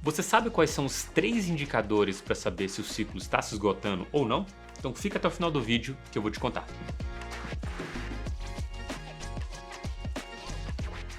Você sabe quais são os 3 indicadores para saber se o ciclo está se esgotando ou não? Então fica até o final do vídeo que eu vou te contar.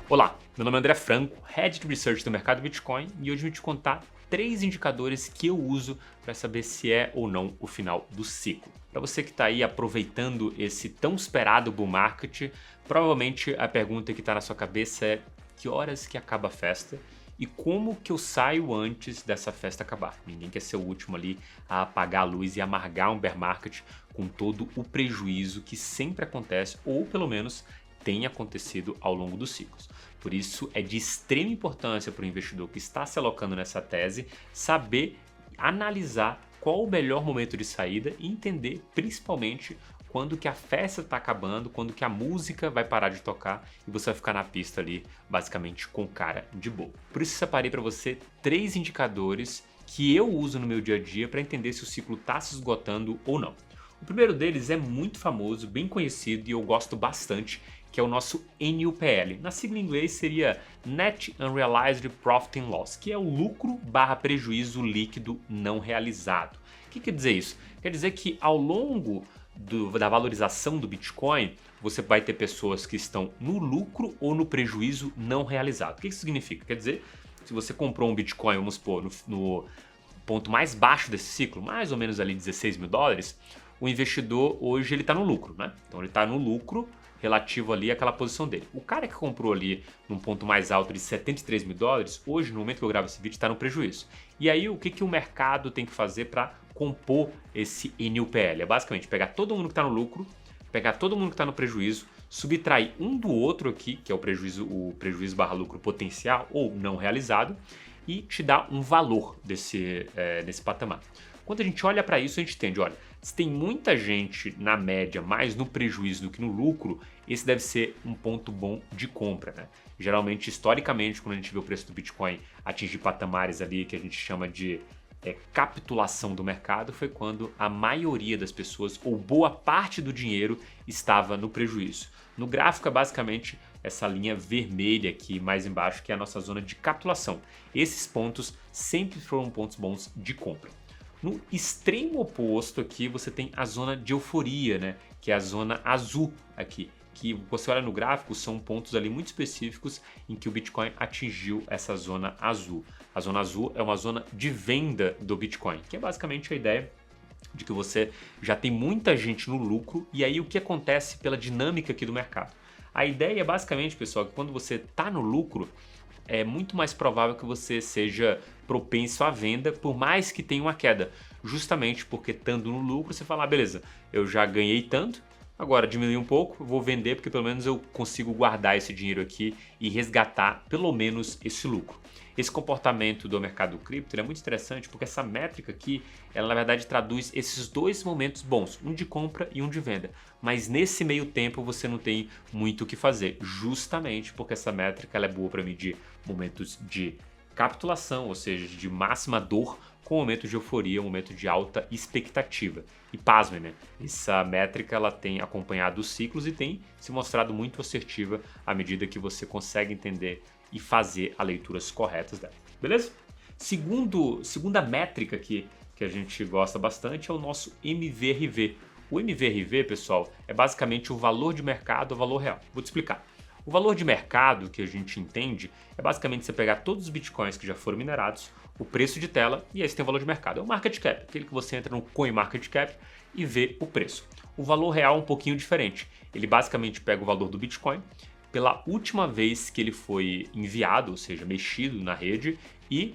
Olá, meu nome é André Franco, Head de Research do mercado Bitcoin, e hoje eu vou te contar 3 indicadores que eu uso para saber se é ou não o final do ciclo. Para você que está aí aproveitando esse tão esperado bull market, provavelmente a pergunta que está na sua cabeça é: que horas que acaba a festa? E como que eu saio antes dessa festa acabar? Ninguém quer ser o último ali a apagar a luz e amargar um bear market com todo o prejuízo que sempre acontece, ou pelo menos tem acontecido ao longo dos ciclos. Por isso é de extrema importância para o investidor que está se alocando nessa tese saber analisar qual o melhor momento de saída e entender principalmente quando que a festa está acabando, quando que a música vai parar de tocar e você vai ficar na pista ali basicamente com cara de bobo. Por isso separei para você 3 indicadores que eu uso no meu dia a dia para entender se o ciclo está se esgotando ou não. O primeiro deles é muito famoso, bem conhecido e eu gosto bastante, que é o nosso NUPL. Na sigla em inglês seria Net Unrealized Profit and Loss, que é o lucro barra prejuízo líquido não realizado. O que quer dizer isso? Quer dizer que ao longo da valorização do Bitcoin, você vai ter pessoas que estão no lucro ou no prejuízo não realizado. O que isso significa? Quer dizer, se você comprou um Bitcoin, vamos supor, no ponto mais baixo desse ciclo, mais ou menos ali 16 mil dólares, o investidor hoje ele está no lucro, né? Então ele está no lucro relativo ali àquela posição dele. O cara que comprou ali num ponto mais alto de 73 mil dólares, hoje, no momento que eu gravo esse vídeo, está no prejuízo. E aí, o que o mercado tem que fazer para compor esse NUPL? É basicamente pegar todo mundo que está no lucro, pegar todo mundo que está no prejuízo, subtrair um do outro aqui, que é o prejuízo barra lucro potencial ou não realizado, e te dar um valor desse patamar. Quando a gente olha para isso, a gente entende, olha, se tem muita gente na média mais no prejuízo do que no lucro, esse deve ser um ponto bom de compra, né? Geralmente, historicamente, quando a gente vê o preço do Bitcoin atingir patamares ali que a gente chama de capitulação do mercado, foi quando a maioria das pessoas, ou boa parte do dinheiro, estava no prejuízo. No gráfico é basicamente essa linha vermelha aqui mais embaixo, que é a nossa zona de capitulação. Esses pontos sempre foram pontos bons de compra. No extremo oposto aqui você tem a zona de euforia, né? Que é a zona azul aqui, que você olha no gráfico, são pontos ali muito específicos em que o Bitcoin atingiu essa zona azul. A zona azul é uma zona de venda do Bitcoin, que é basicamente a ideia de que você já tem muita gente no lucro, e aí o que acontece pela dinâmica aqui do mercado? A ideia é basicamente, pessoal, que quando você está no lucro, é muito mais provável que você seja propenso à venda, por mais que tenha uma queda. Justamente porque estando no lucro, você fala, beleza, eu já ganhei tanto, agora diminui um pouco, vou vender porque pelo menos eu consigo guardar esse dinheiro aqui e resgatar pelo menos esse lucro. Esse comportamento do mercado cripto é muito interessante porque essa métrica aqui, ela na verdade traduz esses dois momentos bons, um de compra e um de venda. Mas nesse meio tempo você não tem muito o que fazer, justamente porque essa métrica ela é boa para medir momentos de capitulação, ou seja, de máxima dor, com momento de euforia, um momento de alta expectativa. E pasmem, né? Essa métrica ela tem acompanhado os ciclos e tem se mostrado muito assertiva à medida que você consegue entender e fazer as leituras corretas dela. Beleza? Segunda métrica que a gente gosta bastante é o nosso MVRV. O MVRV, pessoal, é basicamente o valor de mercado, o valor real. Vou te explicar. O valor de mercado que a gente entende é basicamente você pegar todos os bitcoins que já foram minerados, o preço de tela, e aí você tem o valor de mercado. É o market cap, aquele que você entra no CoinMarketCap e vê o preço. O valor real é um pouquinho diferente. Ele basicamente pega o valor do Bitcoin pela última vez que ele foi enviado, ou seja, mexido na rede, e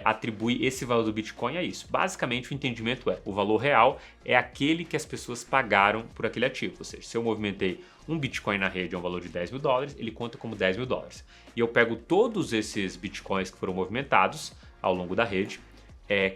atribui esse valor do Bitcoin a isso. Basicamente o entendimento o valor real é aquele que as pessoas pagaram por aquele ativo, ou seja, se eu movimentei um Bitcoin na rede a um valor de 10 mil dólares, ele conta como 10 mil dólares. E eu pego todos esses Bitcoins que foram movimentados ao longo da rede,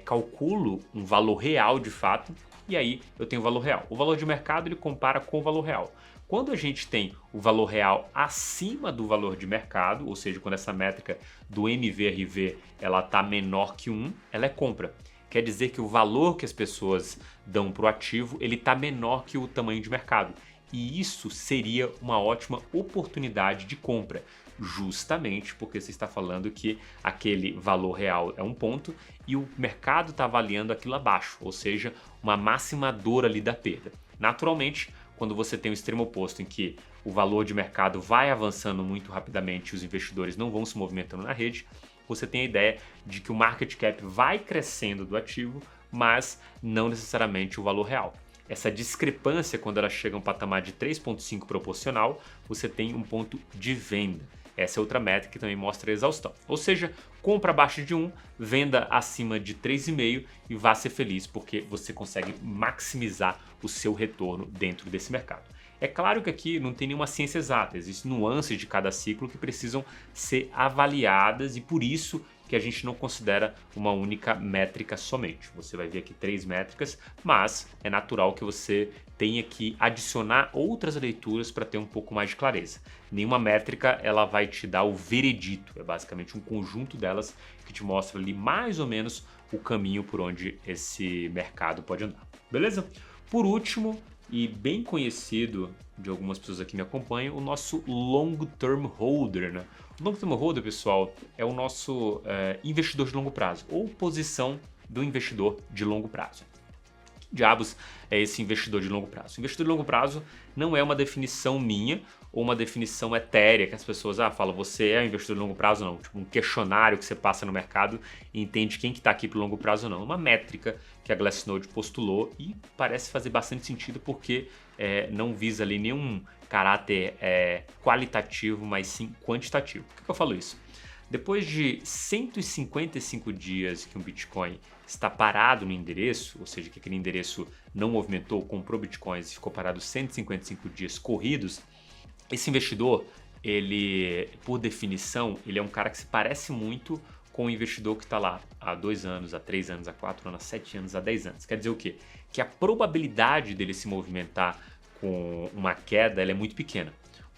calculo um valor real de fato, e aí eu tenho o valor real. O valor de mercado ele compara com o valor real. Quando a gente tem o valor real acima do valor de mercado, ou seja, quando essa métrica do MVRV ela está menor que 1, ela é compra. Quer dizer que o valor que as pessoas dão para o ativo ele está menor que o tamanho de mercado. E isso seria uma ótima oportunidade de compra, justamente porque você está falando que aquele valor real é um ponto e o mercado está avaliando aquilo abaixo, ou seja, uma máxima dor ali da perda. Naturalmente, quando você tem o extremo oposto em que o valor de mercado vai avançando muito rapidamente e os investidores não vão se movimentando na rede, você tem a ideia de que o market cap vai crescendo do ativo, mas não necessariamente o valor real. Essa discrepância, quando ela chega a um patamar de 3,5 proporcional, você tem um ponto de venda. Essa é outra métrica que também mostra a exaustão. Ou seja, compra abaixo de 1, venda acima de 3,5 e vá ser feliz porque você consegue maximizar o seu retorno dentro desse mercado. É claro que aqui não tem nenhuma ciência exata, existem nuances de cada ciclo que precisam ser avaliadas e por isso que a gente não considera uma única métrica somente. Você vai ver aqui 3 métricas, mas é natural que você tenha que adicionar outras leituras para ter um pouco mais de clareza. Nenhuma métrica ela vai te dar o veredito, é basicamente um conjunto delas que te mostra ali mais ou menos o caminho por onde esse mercado pode andar. Beleza? Por último, e bem conhecido de algumas pessoas aqui que me acompanham, o nosso Long Term Holder, né? O Long Term Holder, pessoal, é o nosso investidor de longo prazo, ou posição do investidor de longo prazo. Que diabos é esse investidor de longo prazo? O investidor de longo prazo não é uma definição minha ou uma definição etérea que as pessoas falam, você é um investidor de longo prazo ou não? Tipo um questionário que você passa no mercado e entende quem que está aqui para o longo prazo ou não. Uma métrica que a Glassnode postulou e parece fazer bastante sentido porque não visa ali nenhum caráter qualitativo, mas sim quantitativo. Por que eu falo isso? Depois de 155 dias que um Bitcoin está parado no endereço, ou seja, que aquele endereço não movimentou, comprou Bitcoins e ficou parado 155 dias corridos, esse investidor, ele, por definição, ele é um cara que se parece muito com o investidor que está lá há 2 anos, há 3 anos, há 4 anos, há 7 anos, há 10 anos. Quer dizer o quê? Que a probabilidade dele se movimentar com uma queda ela é muito pequena.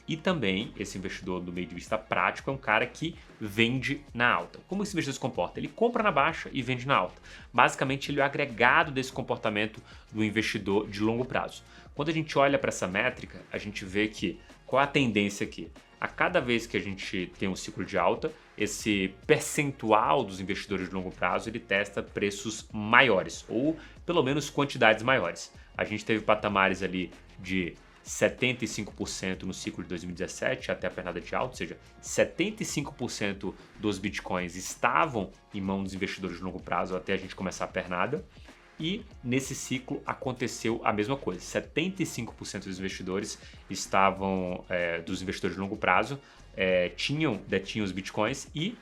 E também, esse investidor do meio de vista prático é um cara que vende na alta. Como esse investidor se comporta? Ele compra na baixa e vende na alta. Basicamente, ele é o agregado desse comportamento do investidor de longo prazo. Quando a gente olha para essa métrica, a gente vê que qual a tendência aqui? A cada vez que a gente tem um ciclo de alta, esse percentual dos investidores de longo prazo ele testa preços maiores, ou pelo menos quantidades maiores. A gente teve patamares ali de 75% no ciclo de 2017 até a pernada de alta, ou seja, 75% dos bitcoins estavam em mãos dos investidores de longo prazo até a gente começar a pernada. E nesse ciclo aconteceu a mesma coisa, 75% dos investidores dos investidores de longo prazo detinham os bitcoins e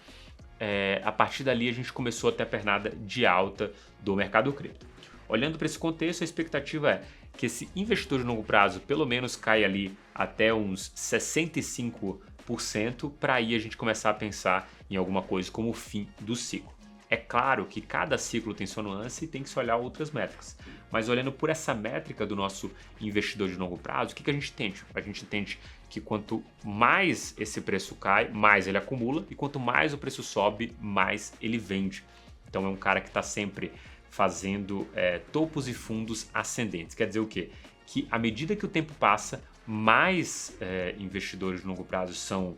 a partir dali a gente começou a ter a pernada de alta do mercado cripto. Olhando para esse contexto, a expectativa é que esse investidor de longo prazo pelo menos caia ali até uns 65% para aí a gente começar a pensar em alguma coisa como o fim do ciclo. É claro que cada ciclo tem sua nuance e tem que se olhar outras métricas. Mas olhando por essa métrica do nosso investidor de longo prazo, o que a gente entende? A gente entende que quanto mais esse preço cai, mais ele acumula e quanto mais o preço sobe, mais ele vende. Então é um cara que está sempre fazendo topos e fundos ascendentes. Quer dizer o quê? Que à medida que o tempo passa, mais investidores de longo prazo são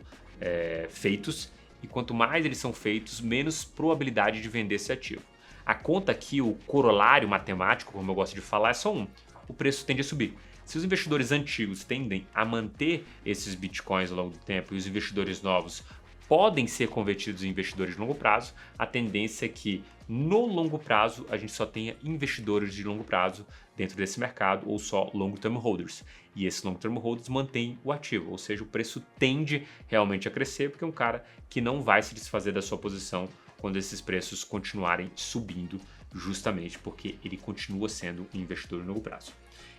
feitos e quanto mais eles são feitos, menos probabilidade de vender esse ativo. A conta aqui, o corolário matemático, como eu gosto de falar, é só um. O preço tende a subir. Se os investidores antigos tendem a manter esses bitcoins ao longo do tempo e os investidores novos podem ser convertidos em investidores de longo prazo, a tendência é que no longo prazo a gente só tenha investidores de longo prazo dentro desse mercado ou só long term holders. E esses long term holders mantêm o ativo, ou seja, o preço tende realmente a crescer porque é um cara que não vai se desfazer da sua posição quando esses preços continuarem subindo, justamente porque ele continua sendo um investidor de longo prazo.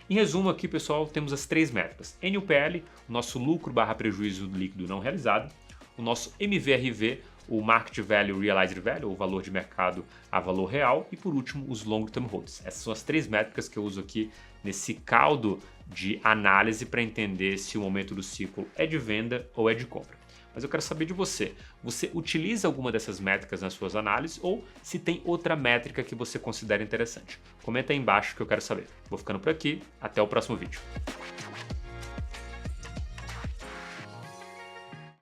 Em resumo aqui, pessoal, temos as 3 métricas. NUPL, o nosso lucro / prejuízo líquido não realizado, o nosso MVRV, o Market Value Realized Value, o valor de mercado a valor real, e por último os Long Term Holds. Essas são as 3 métricas que eu uso aqui nesse caldo de análise para entender se o momento do ciclo é de venda ou é de compra. Mas eu quero saber de você. Você utiliza alguma dessas métricas nas suas análises ou se tem outra métrica que você considera interessante? Comenta aí embaixo que eu quero saber. Vou ficando por aqui, até o próximo vídeo.